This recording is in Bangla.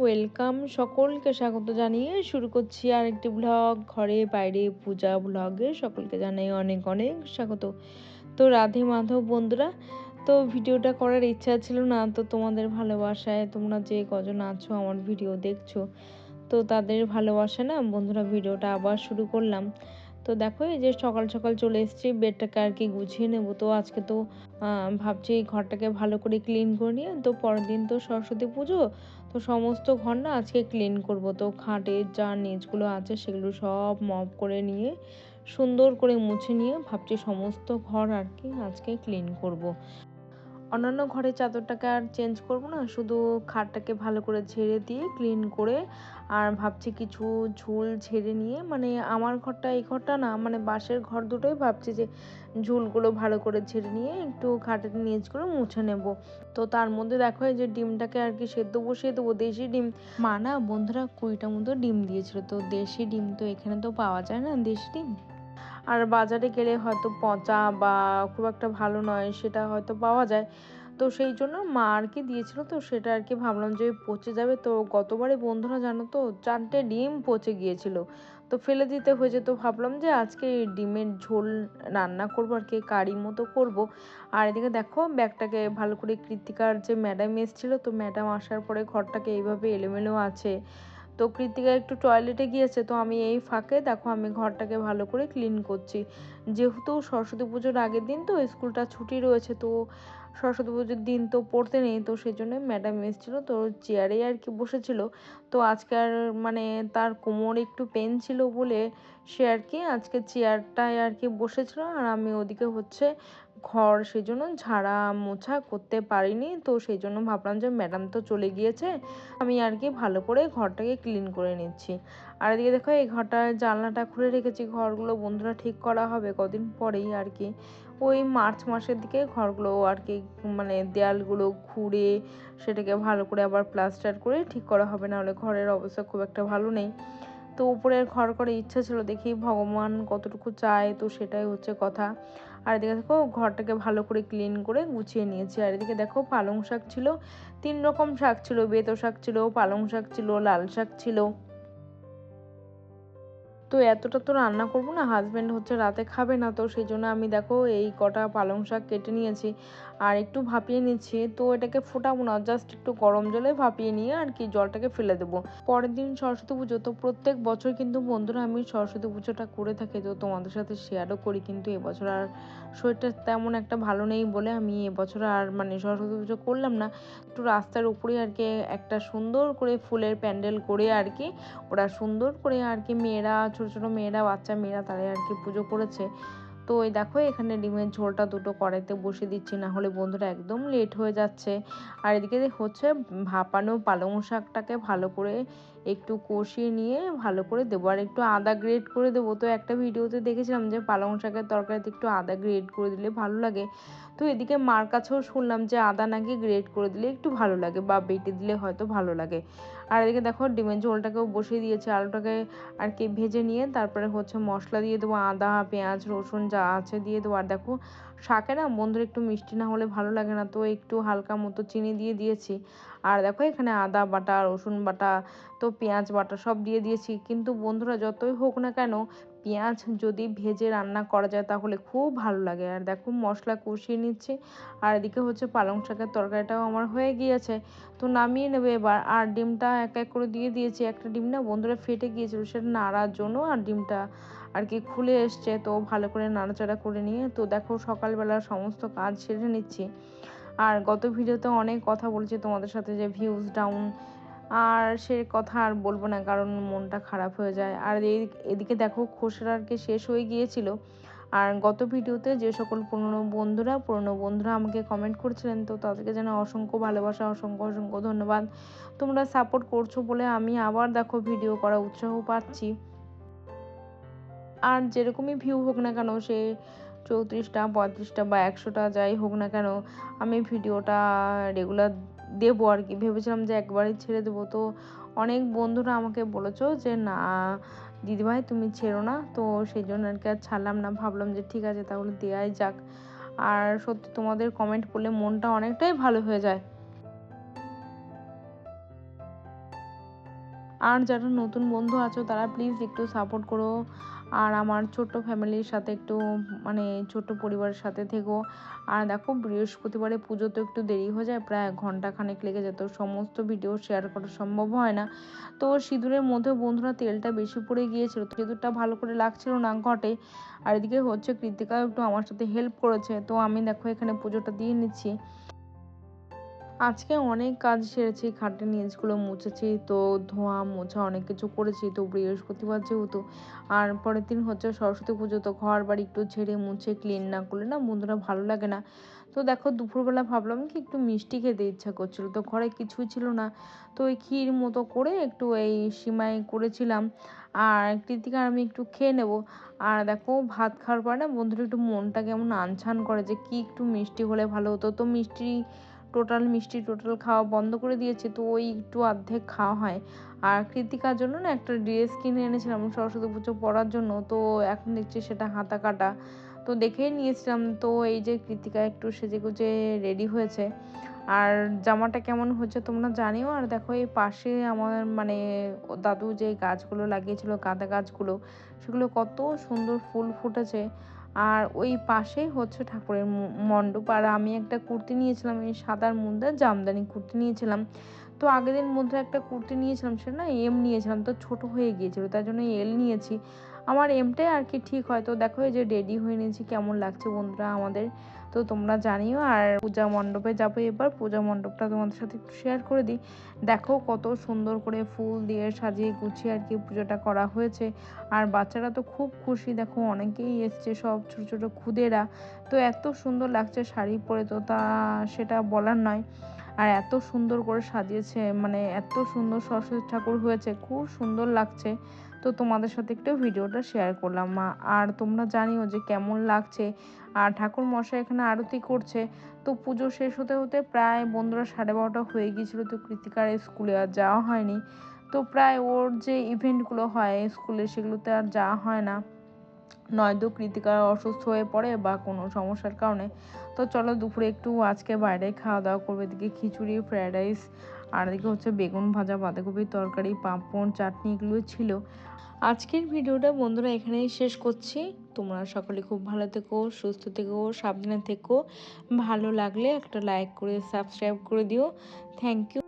ওয়েলকাম, সকলকে স্বাগত জানিয়ে শুরু করছি আরেকটি ব্লগ। ঘরে বাইরে পূজা ব্লগে সকলকে জানাই অনেক অনেক স্বাগত। তো রাধে মাধব বন্ধুরা, তো ভিডিওটা করার ইচ্ছা ছিল না, তো তোমাদের ভালোবাসায় তোমরা যে কজন আছো আমার ভিডিও দেখছো, তো তাদের ভালোবাসা না বন্ধুরা ভিডিওটা আবার শুরু করলাম। তো দেখো এই যে সকাল সকাল চলে এসেছি, বেডটাকে আর কি গুছিয়ে নেবো। তো আজকে তো ভাবছি এই ঘরটাকে ভালো করে ক্লিন করে নিয়ে, তো পরের দিন তো সরস্বতী পুজো, তো সমস্ত ঘর না আজকে ক্লিন করব। তো খাটের যা নিচগুলো আছে সেগুলো সব মপ করে নিয়ে সুন্দর করে মুছে নিয়ে ভাবছি সমস্ত ঘর আর কি আজকে ক্লিন করব। অন্যান্য ঘরের চাদরটাকে আর চেঞ্জ করব না, শুধু খাটটাকে ভালো করে ঝেড়ে দিয়ে ক্লিন করে, আর ভাবছি কিছু ঝুল ঝেড়ে নিয়ে, মানে আমার ঘরটা এই ঘরটা না, মানে বাসের ঘর দুটোই ভাবছি যে ঝুলগুলো ভালো করে ঝেড়ে নিয়ে একটু খাটের নিচগুলো মুছে নেব। তো তার মধ্যে দেখো এই যে ডিমটাকে আর কি সেদ্ধ বসিয়ে দেবো, দেশি ডিম। মা না বন্ধুরা 20টা মতো ডিম দিয়েছিল, তো দেশি ডিম তো এখানে তো পাওয়া যায় না দেশি ডিম, আর বাজারে গেলে হয়তো পচা বা খুব একটা ভালো নয় সেটা হয়তো পাওয়া যায়। তো সেই জন্য মা আর কি দিয়েছিল, তো সেটা আর কি ভাবলাম যে পচে যাবে, তো গতবারে বন্ধুরা জানো তো 4টে ডিম পচে গিয়েছিল, তো ফেলে দিতে হয়েছে। তো ভাবলাম যে আজকে ডিমের ঝোল রান্না করবো আর কি, কারি মতো করব। আর এদিকে দেখো ব্যাগটাকে ভালো করে, কৃতিকার যে ম্যাডাম এসেছিলো, তো ম্যাডাম আসার পরে ঘরটাকে এইভাবে এলোমেলো আছে। তো কৃতিকা একটু টয়লেটে গিয়েছে, তো আমি এই ফাঁকে দেখো আমি ঘরটাকে ভালো করে ক্লিন করছি। যেহেতু সরস্বতী পুজোর আগের দিন তো স্কুলটা ছুটি রয়েছে, তো সরস্বতী পুজোর দিন তো পড়তে নেই, তো সেই জন্য ম্যাডাম এসেছিলো, তো চেয়ারে আর কি বসেছিল। তো আজকাল মানে তার কোমরে একটু পেন ছিল বলে সে আর কি আজকে চেয়ারটায় আর কি বসেছিল, আর আমি ওদিকে হচ্ছে ঘর সেই জন্য ঝাড়া মোছা করতে পারিনি। তো সেই জন্য ভাবলাম যে ম্যাডাম তো চলে গিয়েছে, আমি আর কি ভালো করে ঘরটাকে ক্লিন করে নিচ্ছি। আর এদিকে দেখো এই ঘরটার জানলাটা খুলে রেখেছি, ঘরগুলো বন্ধুরা ঠিক করা হবে কদিন পরেই আর কি, ওই মার্চ মাসের দিকে ঘরগুলো আর কি, মানে দেয়ালগুলো খুঁড়ে সেটাকে ভালো করে আবার প্লাস্টার করে ঠিক করা হবে, না হলে ঘরের অবস্থা খুব একটা ভালো নেই। তো উপরের ঘর করে ইচ্ছা ছিল, দেখি ভগবান কতটুকু চায়, তো সেটাই হচ্ছে কথা। আর এদিকে দেখো ঘরটাকে ভালো করে ক্লিন করে গুছিয়ে নিয়েছি। আর এদিকে দেখো পালং শাক ছিল, 3 রকম শাক ছিল, বেতো শাক ছিল, পালং শাক ছিল, লাল শাক ছিল। তো এতটা তো রান্না করবো না, হাজব্যান্ড হচ্ছে রাতে খাবে না, তো সেই জন্য আমি দেখো এই কটা পালং শাক কেটে নিয়েছি আর একটু ভাপিয়ে নিচ্ছি। তো এটাকে ফোটাবো না, জাস্ট একটু গরম জলে ভাপিয়ে নিয়ে আর কি জলটাকে ফেলে দেবো। পরের দিন সরস্বতী পুজো, তো প্রত্যেক বছর কিন্তু বন্ধুরা আমি সরস্বতী পুজোটা করে থাকি, তো তোমাদের সাথে শেয়ারও করি, কিন্তু এবছর আর শরীরটা তেমন একটা ভালো নেই বলে আমি এবছর আর মানে সরস্বতী পুজো করলাম না। একটু রাস্তার উপরে আর কি একটা সুন্দর করে ফুলের প্যান্ডেল করে আর কি ওরা সুন্দর করে আর কি মেয়েরা, ছোট ছোট মেয়েরা, বাচ্চা মেয়েরা তারা আর কি পুজো করেছে। তো ওই দেখো এখানে ডিমের ঝোলটা দুটো কড়াইতে বসিয়ে দিচ্ছি, না হলে বন্ধুরা একদম লেট হয়ে যাচ্ছে। আর এদিকে হচ্ছে ভাপানো পালং শাকটাকে ভালো করে একটু কষিয়ে নিয়ে ভালো করে দেবো, আর একটু আদা গ্রেট করে দেবো। তো একটা ভিডিওতে দেখেছিলাম যে পালং শাকের তরকারিতে একটু আদা গ্রেট করে দিলে ভালো লাগে। তো এদিকে মার কাছেও শুনলাম যে আদা নাকি গ্রেট করে দিলে একটু ভালো লাগে, বা বেটে দিলে হয়তো ভালো লাগে। আর এদিকে দেখো ডিমের ঝোলটাকেও বসিয়ে দিয়েছে, আলুটাকে আর কি ভেজে নিয়ে তারপরে হচ্ছে মশলা দিয়ে দেবো, আদা পেঁয়াজ রসুন যা আছে দিয়ে দেবো। আর দেখো শাকে না বন্ধুরা একটু মিষ্টি না হলে ভালো লাগে না, তো একটু হালকা মতো চিনি দিয়ে দিয়েছি। আর দেখো এখানে আদা বাটা, রসুন বাটা, তো পেঁয়াজ বাটা সব দিয়ে দিয়েছি। কিন্তু বন্ধুরা যতই হোক না কেন পেঁয়াজ যদি ভেজে রান্না করা যায় তাহলে খুব ভালো লাগে। আর দেখো মশলা কষিয়ে নিচ্ছি, আর এদিকে হচ্ছে পালং শাকের তরকারিটাও আমার হয়ে গিয়েছে, তো নামিয়ে নেবে এবার। আর ডিমটা এক এক করে দিয়ে দিয়েছি, একটা ডিম না বন্ধুরা ফেটে গিয়েছিল সেটা নাড়ার জন্য, আর ডিমটা আর কি খুলে এসছে, তো ভালো করে নাড়াচাড়া করে নিয়ে তো দেখো সকালবেলা সমস্ত কাজ সেরে নিচ্ছি। আর গত ভিডিওতে অনেক কথা বলছি তোমাদের সাথে যে ভিউজ ডাউন, আর সে কথা আর বলবো না কারণ মনটা খারাপ হয়ে যায়। আর এদিকে দেখো খোসা আর কি শেষ হয়ে গিয়েছিল। আর গত ভিডিওতে যে সকল পুরনো বন্ধুরা আমাকে কমেন্ট করছিলেন, তো তাদেরকে যেন অসংখ্য ভালোবাসা, অসংখ্য অসংখ্য ধন্যবাদ। তোমরা সাপোর্ট করছো বলে আমি আবার দেখো ভিডিও করা উৎসাহ পাচ্ছি। আর যেরকমই ভিউ হোক না কেন, সে 34টা 35টা বা 100টা যাই হোক না কেন, আমি ভিডিওটা রেগুলার দেবো আর কি। ভেবেছিলাম যে একবারই ছেড়ে দেবো, তো অনেক বন্ধুরা আমাকে বলেছো যে না দিদিভাই তুমি ছেড়ো না, তো সেই জন্য আর কি আর ছাড়লাম না, ভাবলাম যে ঠিক আছে তাহলে দেয়াই যাক। আর সত্যি তোমাদের কমেন্ট পড়লে মনটা অনেকটাই ভালো হয়ে যায়। আর যারা নতুন বন্ধু আছো তারা প্লিজ একটু সাপোর্ট করো, আর আমার ছোট্ট ফ্যামিলির সাথে একটু মানে ছোট্ট পরিবারের সাথে থেকো। আর দেখো বৃহস্পতিবারে পুজো তো একটু দেরি হয়ে যায়, প্রায় ঘন্টাখানেক লেগে যেত, সমস্ত ভিডিও শেয়ার করা সম্ভব হয় না। তো সিঁদুরের মধ্যে বন্ধুরা তেলটা বেশি পড়ে গিয়েছিল, তো সিঁদুরটা ভালো করে লাগছিল না ঘটে। আর এদিকে হচ্ছে কৃতিকাও একটু আমার সাথে হেল্প করেছে, তো আমি দেখো এখানে পুজোটা দিয়ে নিচ্ছি। আজকে অনেক কাজ সেরেছি, খাটের নিচগুলো মুছেছি, তো ধোয়া মোছা অনেক কিছু করেছি, তো বৃহস্পতিবার যেহেতু। আর পরের দিন হচ্ছে সরস্বতী পুজো, তো ঘর বাড়ি একটু ঝেড়ে মুছে ক্লিন না করলে না বন্ধুরা ভালো লাগে না। তো দেখো দুপুরবেলা ভাবলাম কি একটু মিষ্টি খেতে ইচ্ছা করছিল, তো ঘরে কিছুই ছিল না, তো ওই ক্ষীর মতো করে একটু এই সিমাই করেছিলাম, আর কৃতিকা আমি একটু খেয়ে নেব। আর দেখো ভাত খাওয়ার পর না বন্ধুরা একটু মনটা কেমন আনছান করে যে কি একটু মিষ্টি হলে ভালো হতো, তো মিষ্টি টোটাল খাওয়া বন্ধ করে দিয়েছে, তো ওই একটু অর্ধেক খাওয়া হয়। আর কৃতিকার জন্য না একটা ড্রেস কিনে এনেছিলাম সরস্বতী পুজো পরার জন্য, তো এখন দেখছি সেটা হাতা কাটা, তো দেখেই নিয়েছিলাম। তো এই যে কৃতিকা একটু সেজেগুজে রেডি হয়েছে, আর জামাটা কেমন হচ্ছে তোমরা জানিও। আর দেখো এই পাশে আমার মানে দাদু যে গাছগুলো লাগিয়েছিল গাঁদা গাছগুলো, সেগুলো কত সুন্দর ফুল ফুটেছে। আর ওই পাশেই হচ্ছে ঠাকুরের মণ্ডপ। আর আমি একটা কুর্তি নিয়েছিলাম, এই সাদার মধ্যে জামদানি কুর্তি নিয়েছিলাম। তো আগের দিন মধ্যে একটা কুর্তি নিয়েছিলাম, সেটা না এম নিয়েছিলাম, তো ছোট হয়ে গিয়েছিল, তাই জন্য এল নিয়েছি। আমার এমটাই আর কি ঠিক হয়। তো দেখো এই যে রেডি হয়ে নিয়েছি, কেমন লাগছে বন্ধুরা আমাদের, তো তোমরা জানিও। আর পূজা মণ্ডপে যাবো এবার, পূজা মণ্ডপটা তোমাদের সাথে একটু শেয়ার করে দিই। দেখো কত সুন্দর করে ফুল দিয়ে সাজিয়ে গুছিয়ে আর কি পুজোটা করা হয়েছে। আর বাচ্চারা তো খুব খুশি, দেখো অনেকেই এসছে, সব ছোট ছোট খুদেরা, তো এত সুন্দর লাগছে শাড়ি পরে, তো তা সেটা বলার নয়। আর এত সুন্দর করে সাজিয়েছে, মানে এত সুন্দর সরস্বতী ঠাকুর হয়েছে, খুব সুন্দর লাগছে। তো তোমাদের সাথে একটু ভিডিওটা শেয়ার করলাম। আর তোমরা জানিও যে কেমন লাগছে। আর ঠাকুর মশাই এখানে আরতি করছে। তো পুজো শেষ হতে হতে প্রায় বন্ধুরা 12:30 হয়ে গিয়েছিল, তো কৃতিকার স্কুলে আর যাওয়া হয়নি। তো প্রায় ওর যে ইভেন্টগুলো হয় স্কুলে সেগুলোতে আর যাওয়া হয় না, নয়তো কৃতিকা অসুস্থ হয়ে পড়ে বা কোনো সমস্যার কারণে। তো চলো দুপুরে একটু আজকে বাইরে খাওয়া দাওয়া করবে, এদিকে খিচুড়ি, ফ্রায়েড রাইস, আর এদিকে হচ্ছে বেগুন ভাজা, বাঁধাকপির তরকারি, পাঁপড়, চাটনি, এগুলো ছিল। আজকের ভিডিওটা বন্ধুরা এখানেই শেষ করছি। তোমরা সকলে খুব ভালো থেকো, সুস্থ থেকো, সাবধানে থেকো। ভালো লাগলে একটা লাইক করে সাবস্ক্রাইব করে দিও। Thank you.